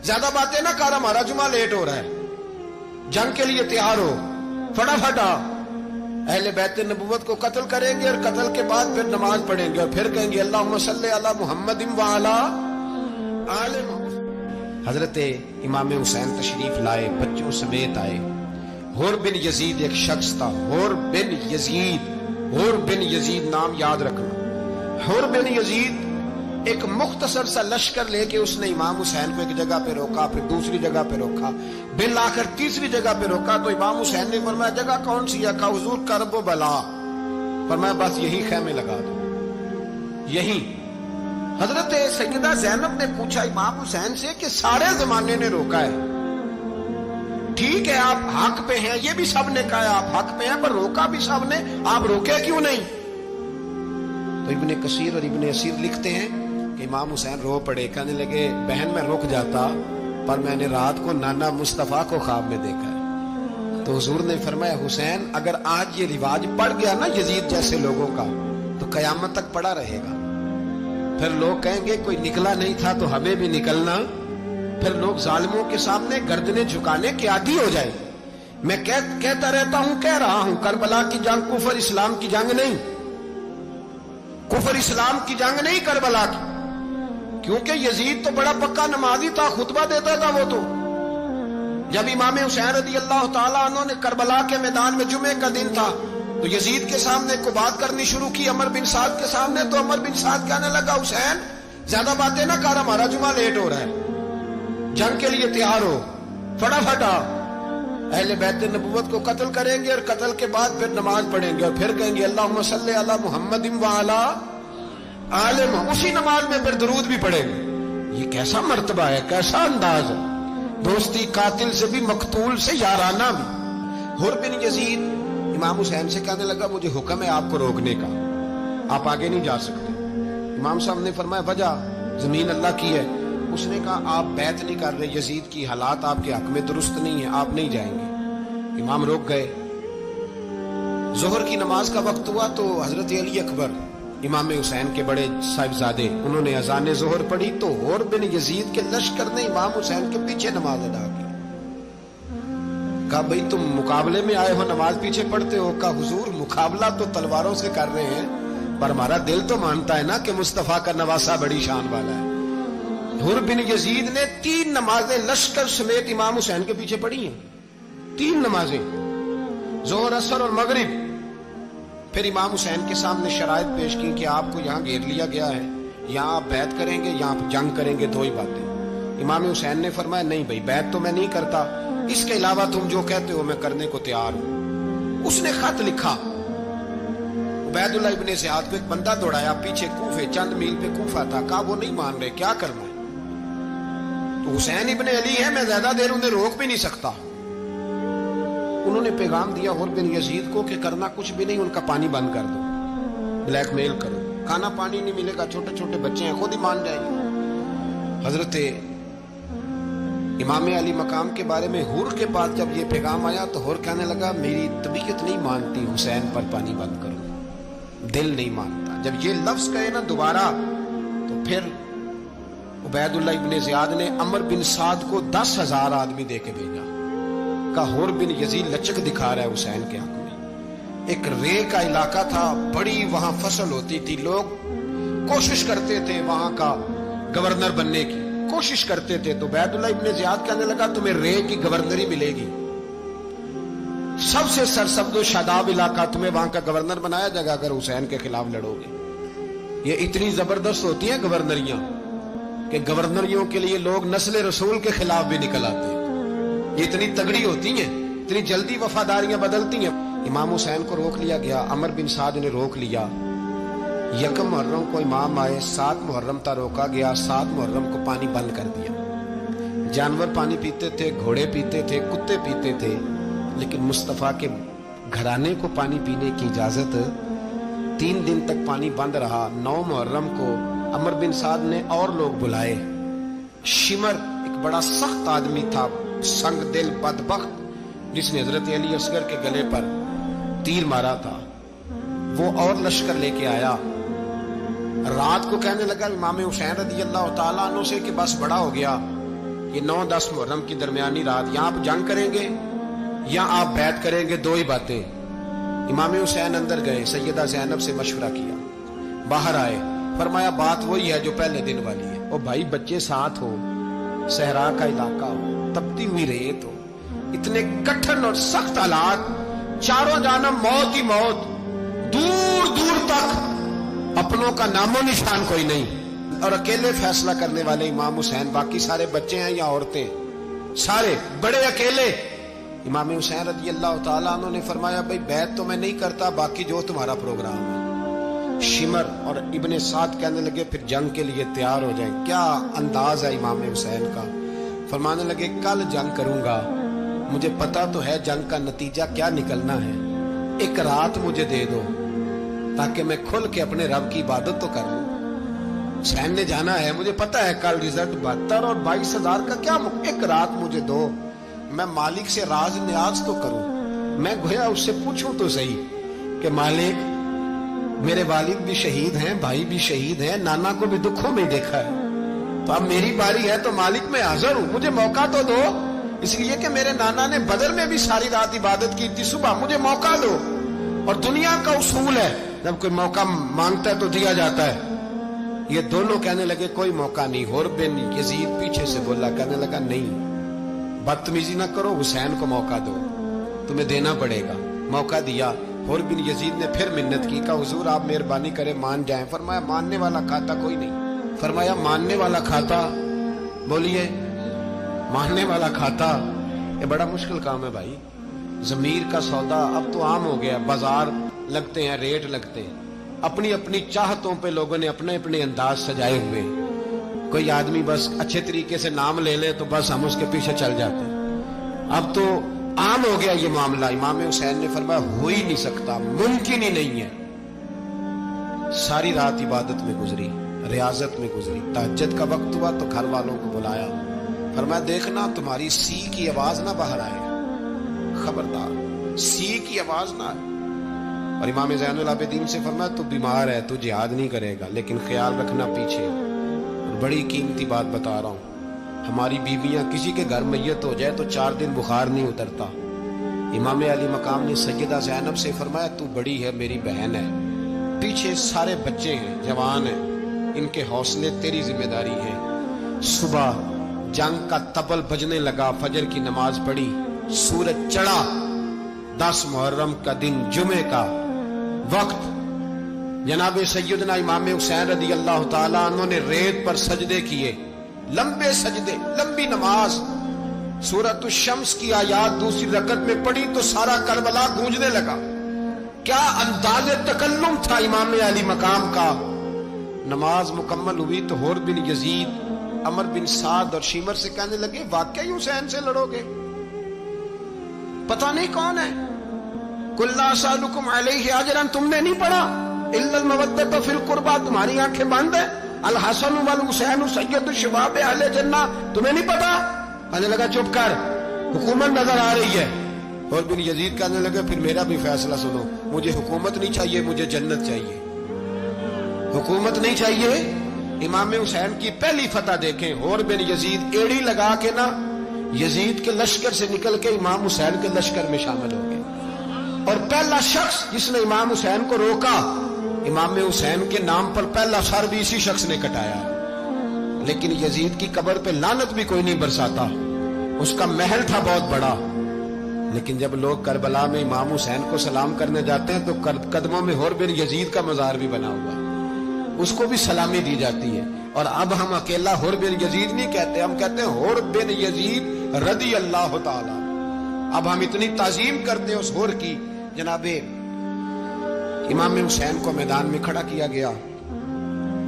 زیادہ باتیں نہ کر، ہمارا جمعہ لیٹ ہو رہا ہے، جنگ کے لیے تیار ہو، فٹافٹ آ۔ اہل بیت نبوت کو قتل کریں گے اور قتل کے بعد پھر نماز پڑھیں گے اور پھر کہیں گے اللہم صلی علی محمد وعلی آل محمد۔ حضرت امام حسین تشریف لائے، بچوں سمیت آئے۔ حور بن یزید ایک شخص تھا، حور بن یزید، حور بن یزید نام یاد رکھنا۔ حور بن یزید ایک مختصر سا لشکر لے کے اس نے امام حسین کو ایک جگہ پہ روکا، پھر دوسری جگہ پہ روکا، بالآخر تیسری جگہ پہ روکا تو امام حسین نے فرمایا جگہ کون سی ہے؟ کہا حضور کرب و بلا۔ فرمایا بس یہی خیمے لگا دو، یہی۔ حضرت سیدہ زینب نے پوچھا امام حسین سے کہ سارے زمانے نے روکا ہے، ٹھیک ہے آپ حق پہ ہیں، یہ بھی سب نے کہا ہے آپ حق پہ ہیں، پر روکا بھی سب نے، آپ روکے کیوں نہیں؟ تو ابن کثیر اور ابن اسیر لکھتے ہیں کہ امام حسین رو پڑے، کہنے لگے بہن میں رک جاتا پر میں نے رات کو نانا مصطفیٰ کو خواب میں دیکھا ہے۔ تو حضور نے فرمایا حسین اگر آج یہ رواج پڑ گیا نا یزید جیسے لوگوں کا تو قیامت تک پڑا رہے گا، پھر لوگ کہیں گے کوئی نکلا نہیں تھا تو ہمیں بھی نکلنا، پھر لوگ ظالموں کے سامنے گردنیں جھکانے کے عادی ہو جائے۔ میں کہتا رہتا ہوں، کہہ رہا ہوں، کربلا کی جنگ کفر اسلام کی جنگ نہیں، کفر اسلام کی جنگ نہیں کربلا کی، کیونکہ یزید تو بڑا پکا نمازی تھا، خطبہ دیتا تھا وہ تو۔ جب امام حسین رضی اللہ تعالیٰ عنہ نے کربلا کے میدان میں جمعے کا دن تھا تو یزید کے سامنے کو بات کرنی شروع کی عمر بن سعد کے سامنے، تو عمر بن سعد کہنے لگا حسین زیادہ باتیں نہ کر، ہمارا جمعہ لیٹ ہو رہا ہے، جنگ کے لیے تیار ہو، فٹافٹ آ۔ اہل بیت نبوت کو قتل کریں گے اور قتل کے بعد پھر نماز پڑھیں گے اور پھر کہیں گے اللہم صلی علی محمد وعلی آل محمد، اسی نماز میں پھر درود بھی پڑھیں گے۔ یہ کیسا مرتبہ ہے، کیسا انداز ہے، دوستی قاتل سے بھی مقتول سے یارانہ بھی۔ حور بن یزید امام حسین سے کہنے لگا مجھے حکم ہے آپ کو روکنے کا، آپ آگے نہیں جا سکتے۔ امام صاحب نے فرمایا وجہ؟ زمین اللہ کی ہے۔ اس نے کہا آپ بیعت نہیں کر رہے، یزید کی حالات آپ کے حق میں درست نہیں ہیں، آپ نہیں جائیں گے۔ امام روک گئے۔ ظہر کی نماز کا وقت ہوا تو حضرت علی اکبر امام حسین کے بڑے صاحبزادے انہوں نے اذان ظہر پڑھی تو حور بن یزید کے لشکر نے امام حسین کے پیچھے نماز ادا کی۔ کہا بھئی تم مقابلے میں آئے ہو، نماز پیچھے پڑھتے ہو؟ کہا حضور مقابلہ تو تلواروں سے کر رہے ہیں پر ہمارا دل تو مانتا ہے نا کہ مصطفیٰ کا نواسہ بڑی شان والا ہے۔ حور بن یزید نے 3 نمازیں لشکر سمیت امام حسین کے پیچھے پڑھی ہیں، 3 نمازیں، ظہر اثر اور مغرب۔ پھر امام حسین کے سامنے شرائط پیش کی کہ آپ کو یہاں گھیر لیا گیا ہے، یہاں آپ بیعت کریں گے، یہاں آپ جنگ کریں گے، 2 ہی باتیں۔ امام حسین نے فرمایا نہیں بھائی بیعت تو میں نہیں کرتا، اس کے علاوہ تم جو کہتے ہو میں کرنے کو تیار ہوں۔ اس نے خط لکھا، عبید اللہ ابن زیاد کو ایک بندہ دوڑایا پیچھے، کوفے چند میل پہ کوفہ تھا، کہا وہ نہیں مان رہے، کیا کرنا ہے؟ تو حسین ابن علی ہے، میں زیادہ دیر انہیں روک بھی نہیں سکتا۔ انہوں نے پیغام دیا حور بن یزید کو کہ کرنا کچھ بھی نہیں، ان کا پانی بند کر دو، بلیک میل کرو، کھانا پانی نہیں ملے گا، چھوٹے چھوٹے بچے ہیں، خود ہی مان جائیں گے۔ حضرت امام علی مقام کے بارے میں حور کے پاس جب یہ پیغام آیا تو حور کہنے لگا میری طبیعت نہیں مانتی حسین پر پانی بند کرو، دل نہیں مانتا۔ جب یہ لفظ کہے نا دوبارہ تو پھر عبید اللہ ابن زیاد نے عمر بن سعد کو 10,000 آدمی دے کے بھیجا، کہا حور بن یزید لچک دکھا رہا ہے حسین کے حق میں۔ ایک رے کا علاقہ تھا، بڑی وہاں فصل ہوتی تھی، لوگ کوشش کرتے تھے وہاں کا گورنر بننے کی، کوشش کرتے تھے۔ تو عبید اللہ ابن زیاد کہنے لگا تمہیں رے کی گورنری ملے گی، سب سے سرسبز و شاداب علاقہ، تمہیں وہاں کا گورنر بنایا جائے گا اگر حسین کے خلاف لڑو گے۔ یہ اتنی زبردست ہوتی ہیں گورنریاں کہ گورنریوں کے لیے لوگ نسل رسول کے خلاف بھی نکل آتے ہیں، یہ اتنی تگڑی ہوتی ہیں، اتنی جلدی وفاداریاں بدلتی ہیں۔ امام حسین کو روک لیا گیا، عمر بن سعد نے روک لیا۔ 1 محرم کو امام آئے، 7 محرم تا روکا گیا، 7 محرم کو پانی بند کر دیا۔ جانور پانی پیتے تھے، گھوڑے پیتے تھے، کتے پیتے تھے، لیکن مصطفیٰ کے گھرانے کو پانی پینے کی اجازت 3 دن تک پانی بند رہا۔ 9 محرم کو عمر بن سعد نے اور لوگ بلائے۔ شمر ایک بڑا سخت آدمی تھا، سنگ دل بدبخت، جس نے حضرت علی اصغر کے گلے پر تیر مارا تھا، وہ اور لشکر لے کے آیا۔ رات کو کہنے لگا امام حسین رضی اللہ تعالیٰ عنہ سے کہ بس بڑا ہو گیا، یہ 9-10 محرم کی درمیانی رات، یہاں آپ جنگ کریں گے یا آپ بیعت کریں گے، دو ہی باتیں۔ امام حسین اندر گئے، سیدہ زینب سے مشورہ کیا، باہر آئے، فرمایا بات وہی ہے جو پہلے دن والی ہے۔ او بھائی بچے ساتھ ہو، صحرا کا علاقہ ہو، تپتی ہوئی ریت ہو، اتنے کٹھن اور سخت حالات، چاروں جانب موت ہی موت، دور دور تک اپنوں کا نام و نشان کوئی نہیں، اور اکیلے فیصلہ کرنے والے امام حسین، باقی سارے بچے ہیں یا عورتیں، سارے بڑے اکیلے۔ امام حسین رضی اللہ تعالیٰ عنہ نے فرمایا بھائی بیعت تو میں نہیں کرتا، باقی جو تمہارا پروگرام ہے۔ شمر اور ابن سعد کہنے لگے پھر جنگ کے لیے تیار ہو جائیں۔ کیا انداز ہے امام حسین کا، فرمانے لگے کل جنگ کروں گا، مجھے پتا تو ہے جنگ کا نتیجہ کیا نکلنا ہے، ایک رات مجھے دے دو تاکہ میں کھل کے اپنے رب کی عبادت تو کر لوں۔ حسین نے جانا ہے، مجھے پتا ہے کل رزلٹ 72 اور 22,000 کا کیا، ایک رات مجھے دو، میں مالک سے راز نیاز تو کروں، میں گویا اس سے پوچھوں تو صحیح کہ مالک میرے والد بھی شہید ہیں، بھائی بھی شہید ہیں، نانا کو بھی دکھوں میں دیکھا ہے، تو اب میری باری ہے تو مالک میں حاضر ہوں، مجھے موقع تو دو، اس لیے کہ میرے نانا نے بدر میں بھی ساری رات عبادت کی تھی، صبح مجھے موقع دو۔ اور دنیا کا اصول ہے جب کوئی موقع مانگتا ہے تو دیا جاتا ہے۔ یہ دونوں کہنے لگے کوئی موقع نہیں۔ حر بن یزید پیچھے سے بولا، کہنے لگا نہیں، بدتمیزی نہ کرو، حسین کو موقع دو، تمہیں دینا پڑے گا۔ موقع دیا۔ حر بن یزید نے پھر منت کی، کہا حضور آپ مہربانی کریں مان جائیں۔ فرمایا ماننے والا کھاتا کوئی نہیں۔ فرمایا ماننے والا کھاتا، بولیے ماننے والا کھاتا، یہ بڑا مشکل کام ہے بھائی۔ ضمیر کا سودا اب تو عام ہو گیا، بازار لگتے ہیں، ریٹ لگتے ہیں، اپنی اپنی چاہتوں پہ لوگوں نے اپنے اپنے انداز سجائے ہوئے۔ کوئی آدمی بس اچھے طریقے سے نام لے لے تو بس ہم اس کے پیچھے چل جاتے ہیں۔ اب تو عام ہو گیا یہ معاملہ۔ امام حسین نے فرمایا ہو ہی نہیں سکتا، ممکن ہی نہیں ہے۔ ساری رات عبادت میں گزری، ریاضت میں گزری، تہجد کا وقت ہوا تو گھر والوں کو بلایا، فرمایا دیکھنا تمہاری سی کی آواز نہ باہر آئے، خبردار سی کی آواز نہ آئے۔ اور امام زین العابدین سے فرمایا تو بیمار ہے، تو جہاد نہیں کرے گا، لیکن خیال رکھنا پیچھے۔ اور بڑی قیمتی بات بتا رہا ہوں، ہماری بیویاں کسی کے گھر میت ہو جائے تو 4 دن بخار نہیں اترتا۔ امام علی مقام نے سیدہ زینب سے فرمایا تو بڑی ہے، میری بہن ہے، پیچھے سارے بچے ہیں، جوان ہیں، ان کے حوصلے تیری ذمہ داری ہے۔ صبح جنگ کا طبل بجنے لگا، فجر کی نماز پڑھی، سورج چڑھا، 10 محرم کا دن، جمعے کا وقت، جناب سیدنا امام حسین رضی اللہ تعالیٰ عنہ نے ریت پر سجدے کیے، لمبے سجدے، لمبی نماز۔ سورۃ الشمس کی آیات دوسری رکعت میں پڑھی تو سارا کربلا گونجنے لگا۔ کیا انداز تکلم تھا امام علی مقام کا۔ نماز مکمل ہوئی تو حر بن یزید، عمر بن سعد اور شیمر سے کہنے لگے واقعی حسین سے لڑو گے؟ پتہ نہیں کون ہے۔ قل لا اسألکم علیہ اجرا، تم نے نہیں پڑھا؟ الا المودۃ فی القربى، تمہاری آنکھیں بند ہیں۔ الحسن والحسین سید الشباب اہل جنہ، تمہیں نہیں پتا؟ کہنے لگا چپ کر، حکومت نظر آ رہی ہے۔ اور بن یزید کہنے لگا پھر میرا بھی فیصلہ سنو، مجھے حکومت نہیں چاہیے، مجھے جنت چاہیے۔ حکومت نہیں چاہیے۔ امام حسین کی پہلی فتح دیکھیں، اور بن یزید ایڑی لگا کے نا یزید کے لشکر سے نکل کے امام حسین کے لشکر میں شامل ہو گئے، اور پہلا شخص جس نے امام حسین کو روکا، امام حسین کے نام پر پہلا سر بھی اسی شخص نے کٹایا۔ لیکن یزید کی قبر پہ لعنت بھی کوئی نہیں برساتا، اس کا محل تھا بہت بڑا، لیکن جب لوگ کربلا میں امام حسین کو سلام کرنے جاتے ہیں تو قدموں میں حر بن یزید کا مزار بھی بنا ہوا، اس کو بھی سلامی دی جاتی ہے۔ اور اب ہم اکیلا حر بن یزید نہیں کہتے، ہم کہتے ہیں حر بن یزید رضی اللہ تعالی۔ اب ہم اتنی تعظیم کرتے ہیں اس حر کی۔ جناب امام حسین کو میدان میں کھڑا کیا گیا،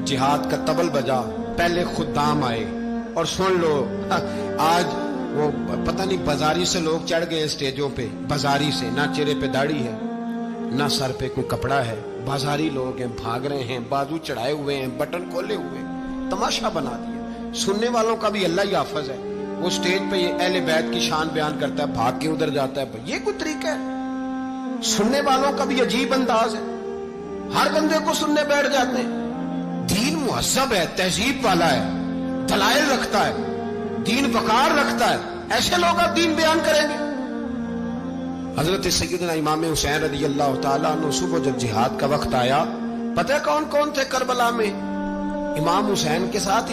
جہاد کا طبل بجا، پہلے خدام آئے، اور سن لو آج وہ پتہ نہیں بازاری سے لوگ چڑھ گئے اسٹیجوں پہ، بازاری سے، نہ چہرے پہ داڑھی ہے، نہ سر پہ کوئی کپڑا ہے، بازاری لوگ ہیں، بھاگ رہے ہیں، بازو چڑھائے ہوئے ہیں، بٹن کھولے ہوئے، تماشا بنا دیا۔ سننے والوں کا بھی اللہ ہی حافظ ہے، وہ سٹیج پہ یہ اہل بیت کی شان بیان کرتا ہے، بھاگ کے ادھر جاتا ہے، یہ کوئی طریقہ ہے؟ سننے والوں کا بھی عجیب انداز ہے، ہر بندے کو سننے بیٹھ جاتے ہیں۔ دین مہذب ہے، تہذیب والا ہے، دلائل رکھتا ہے، دین وقار رکھتا ہے، ایسے لوگ اب دین بیان کریں گے؟ حضرت سیدنا امام حسین رضی اللہ تعالیٰ عنہ صبح جب جہاد کا وقت آیا، پتہ ہے کون کون تھے کربلا میں؟ امام حسین کے ساتھ